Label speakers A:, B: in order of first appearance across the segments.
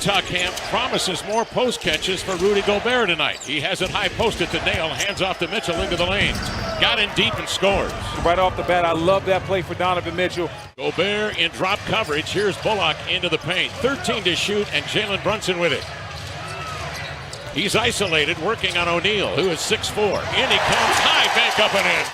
A: Utah camp promises more post catches for Rudy Gobert tonight. He has it high posted to Nail, hands off to Mitchell into the lane. Got in deep and scores.
B: Right off the bat, I love that play for Donovan Mitchell.
A: Gobert in drop coverage. Here's Bullock into the paint. 13 to shoot, and Jalen Brunson with it. He's isolated, working on O'Neal, who is 6'4". In he comes, high bank up and in.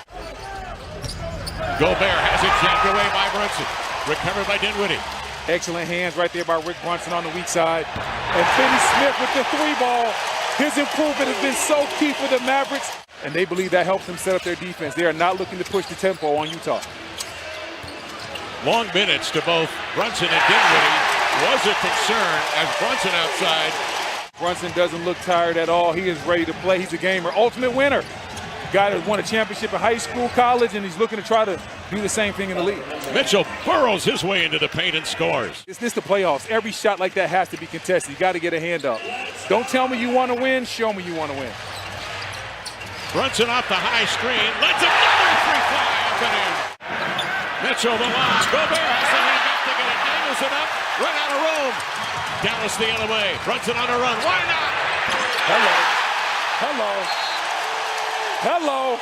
A: Gobert has it jacked away by Brunson. Recovered by Dinwiddie.
B: Excellent hands right there by Rick Brunson on the weak side. And Finney Smith with the 3-ball. His improvement has been so key for the Mavericks, and they believe that helps them set up their defense. They are not looking to push the tempo on Utah.
A: Long minutes to both Brunson and Dinwiddie was a concern as Brunson outside.
B: Brunson doesn't look tired at all. He is ready to play. He's a gamer. Ultimate winner. Guy that won a championship in high school, college, and he's looking to try to do the same thing in the league.
A: Mitchell burrows his way into the paint and scores.
B: It's this the playoffs. Every shot like that has to be contested. You got to get a hand up. Don't tell me you want to win. Show me you want to win.
A: Brunson off the high screen. Let's another three fly up and in. Mitchell the lob. Gobert has the hand back to get it. Dangles it up. Run out of room. Dallas the other way. Brunson on a run. Why not?
B: Hello. Hello. Hello.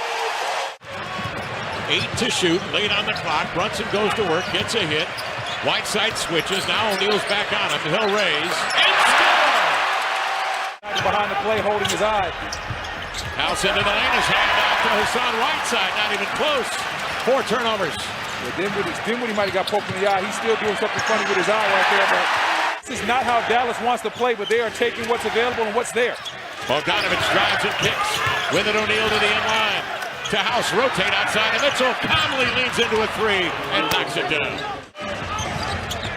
A: 8 to shoot, late on the clock. Brunson goes to work, gets a hit. Whiteside switches. Now O'Neal's back on him. He'll raise and score.
B: Behind the play, holding his eye.
A: House into the lane. His hand off to Hassan Whiteside. Not even close. 4 turnovers.
B: Yeah, Dinwiddie might have got poked in the eye. He's still doing something funny with his eye right there. But this is not how Dallas wants to play, but they are taking what's available and what's there.
A: Bogdanovich drives and kicks. With it, O'Neal to the end line. To House, rotate outside, and Mitchell calmly leans into a 3 and knocks it down.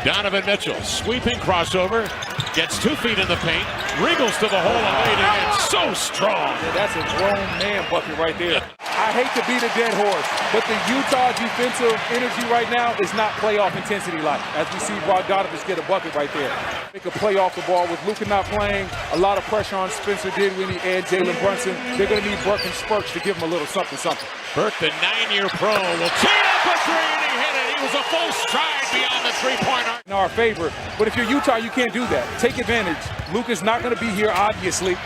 A: Donovan Mitchell, sweeping crossover, gets 2 feet in the paint, wriggles to the hole and laid it in. So strong.
B: Yeah, that's a grown man bucket right there. I hate to beat a dead horse, but the Utah defensive energy right now is not playoff intensity like. As we see Bogdanovich get a bucket right there. Make a play off the ball with Luka not playing, a lot of pressure on Spencer Dinwiddie and Jalen Brunson. They're going to need Burke and Spurks to give them a little something.
A: Burke, the 9-year pro, will tee up a 3 and he hit it. He was a full stride beyond the 3-point arc.
B: In our favor, but if you're Utah, you can't do that. Take advantage. Luka's not going to be here, obviously.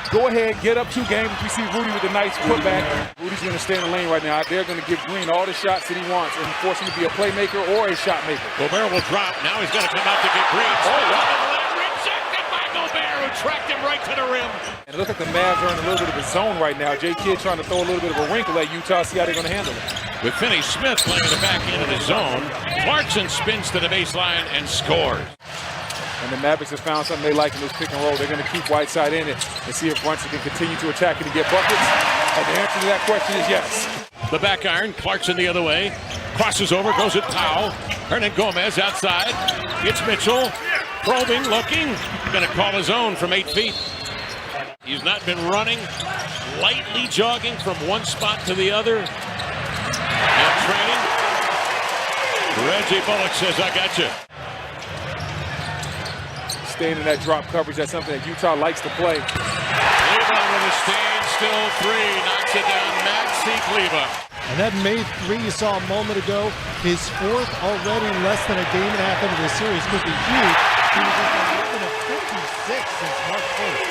B: Go ahead, get up 2 games. We see Rudy with a nice putback. Rudy's going to stay in the lane right now. They're going to give Green all the shots that he wants and force him to be a playmaker or a shot maker.
A: Gobert will drop. Now he's going to come out to get Green. Oh, wow. Rejected by Gobert, who tracked him right to the rim.
B: And it looks like the Mavs are in a little bit of a zone right now. J. Kidd trying to throw a little bit of a wrinkle at Utah, see how they're going to handle it.
A: With Finney Smith playing the back end of the zone, Clarkson spins to the baseline and scores.
B: And the Mavericks have found something they like in this pick and roll. They're going to keep Whiteside in it and see if Brunson can continue to attack it and get buckets. And the answer to that question is yes.
A: The back iron, Clarkson the other way. Crosses over, goes at Powell. Hernan Gomez outside. It's Mitchell. Probing, looking. Going to call his own from 8 feet. He's not been running. Lightly jogging from one spot to the other. And training. Reggie Bullock says, I got you.
B: Staying in that drop coverage, that's something that Utah likes to play.
A: Kleber with a standstill 3, knocks it down. Maxi Kleber.
C: And that made 3 you saw a moment ago, his 4th already less than a game and a half into the series could be huge. He was at 11 of 56 since March 1st.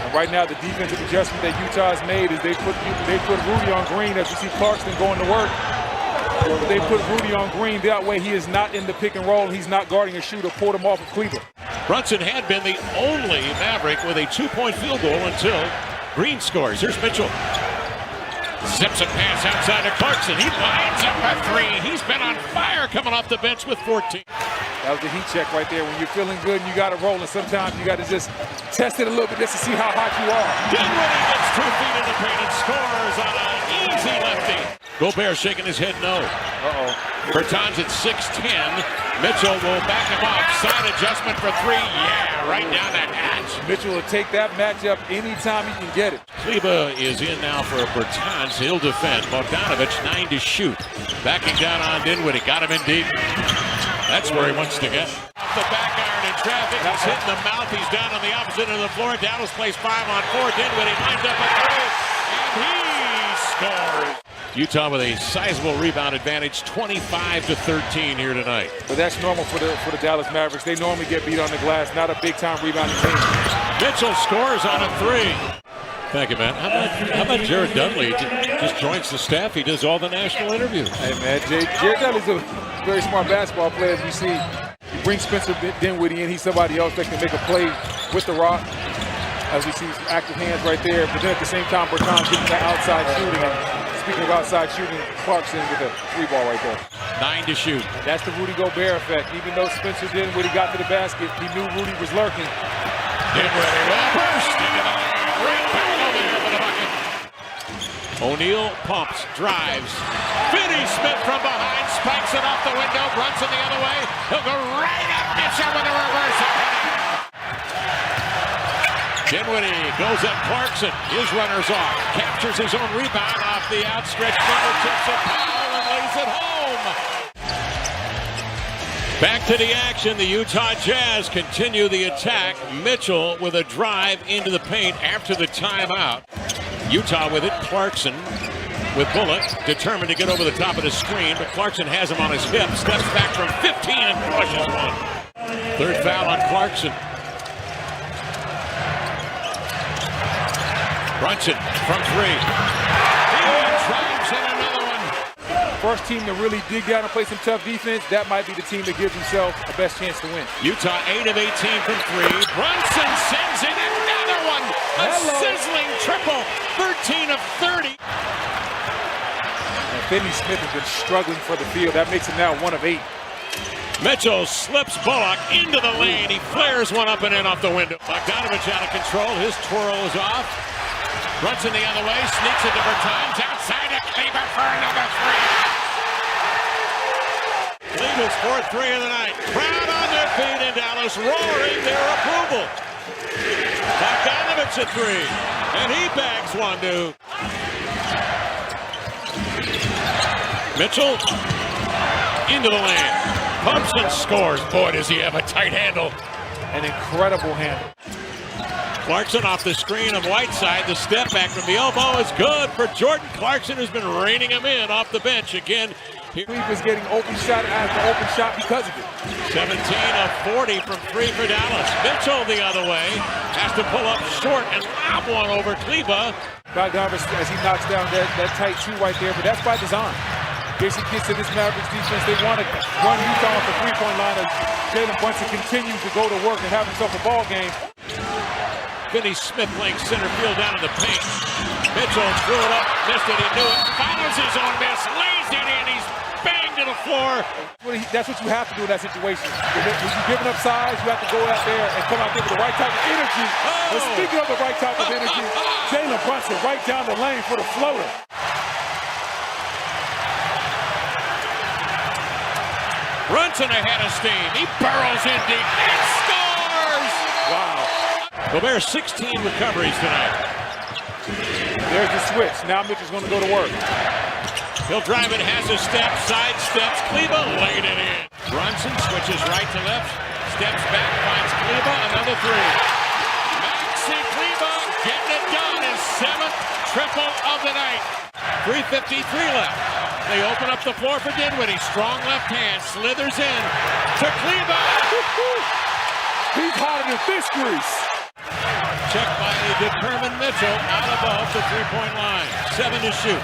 B: And right now, the defensive adjustment that Utah has made is they put Rudy on Green as we see Clarkson going to work. But they put Rudy on Green, that way he is not in the pick and roll. He's not guarding a shooter, pulled him off of Kleber.
A: Brunson had been the only Maverick with a 2-point field goal until Green scores. Here's Mitchell. Zips a pass outside to Clarkson. He lines up a 3. He's been on fire coming off the bench with 14.
B: That was the heat check right there. When you're feeling good and you got to roll, and sometimes you got to just test it a little bit just to see how hot you are.
A: Dinwiddie gets 2 feet in the paint and scores on an easy lefty. Gobert shaking his head no. Bertans at 6'10". Mitchell will back him up. Side adjustment for 3. Yeah, right down that hatch.
B: Mitchell will take that matchup anytime he can get it.
A: Kleber is in now for Bertans. He'll defend. Bogdanovich 9 to shoot. Backing down on Dinwiddie. Got him in deep. That's where he wants to get. Off the back iron in traffic. He's hitting the mouth. He's down on the opposite end of the floor. Dallas plays 5 on 4. Dinwiddie lines up a 3. And he scores. Utah with a sizable rebound advantage, 25-13 here tonight.
B: But that's normal for the Dallas Mavericks. They normally get beat on the glass, not a big-time rebounding team.
A: Mitchell scores on a three. Thank you, man. How about Jared Dudley? Just joins the staff. He does all the national interviews.
B: Hey, man, Jared Dudley's a very smart basketball player, as we see. You bring Spencer Dinwiddie in. He's somebody else that can make a play with the rock. As we see active hands right there. But then at the same time, Bertans getting to outside shooting. And speaking of outside shooting, Clarkson with a three ball right there.
A: 9 to shoot.
B: That's the Rudy Gobert effect. Even though Spencer Dinwiddie got to the basket, he knew Rudy was lurking.
A: Dinwiddie will burst into the right back over here for the bucket. O'Neal pumps, drives. Finney Smith from behind, spikes it off the window, Brunson the other way. He'll go right up Mitchell with a reverse. Dinwiddie goes at Clarkson. His runner's off. Captures his own rebound off the outstretched fingertips of Powell and lays it home. Back to the action. The Utah Jazz continue the attack. Mitchell with a drive into the paint after the timeout. Utah with it. Clarkson with Bullock, determined to get over the top of the screen, but Clarkson has him on his hip. Steps back from 15 and crushes one. Third foul on Clarkson. Brunson from three. He drives in another one.
B: First team to really dig down and play some tough defense, that might be the team that gives himself the best chance to win.
A: Utah 8 of 18 from three. Brunson sends in another one. A sizzling triple. 13 of 30.
B: And Finney Smith has been struggling for the field. That makes him now 1 of 8.
A: Mitchell slips Bullock into the lane. He flares one up and in off the window. Bogdanovich out of control. His twirl is off. Brunson the other way, sneaks into Bertans, outside to Kleber for another three. Kleber's fourth three of the night. Crowd on their feet in Dallas, roaring their approval. Bogdanovich a three, and he bags one, dude. Mitchell into the lane, pumps and scores. Boy, does he have a tight handle.
B: An incredible handle.
A: Clarkson off the screen of Whiteside. The step back from the elbow is good for Jordan Clarkson, who's been reining him in off the bench again.
B: He was getting open shot after open shot because of it.
A: 17 of 40 from three for Dallas. Mitchell the other way has to pull up short and lob one over Kleber.
B: Bogdanovich as he knocks down that tight two right there, but that's by design. Gets to this Mavericks defense. They want to run Utah off the three-point line as Jalen Brunson continues to go to work and have himself a ball game.
A: Finney Smith playing center field down in the paint. Mitchell threw it up, missed it, he knew it. Follows his own miss, lays it in, he's banged to the floor.
B: That's what you have to do in that situation. When you're giving up size, you have to go out there and come out there with the right type of energy. And speaking of the right type of energy, Jalen Brunson right down the lane for the floater.
A: Brunson ahead of steam. He burrows in deep and scores!
B: Wow.
A: Gobert 16 recoveries tonight.
B: There's the switch. Now Mitchell's going to go to work.
A: He'll drive it, has a step, side steps. Kleber laid it in. Brunson switches right to left, steps back, finds Kleber, another three. Maxi Kleber getting it done. His 7th triple of the night. 3:53 left. They open up the floor for Dinwiddie. Strong left hand, slithers in to Kleber.
B: He's hotter than fish grease.
A: Checked by the determined Mitchell out above the three-point line. 7 to shoot.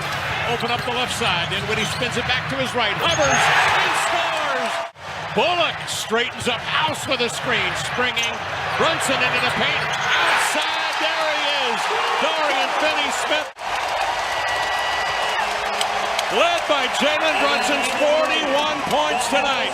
A: Open up the left side. Dinwiddie spins it back to his right. Hovers and scores. Bullock straightens up house with a screen. Springing Brunson into the paint. Outside, there he is. Dorian Finney-Smith. Led by Jalen Brunson's 41 points tonight.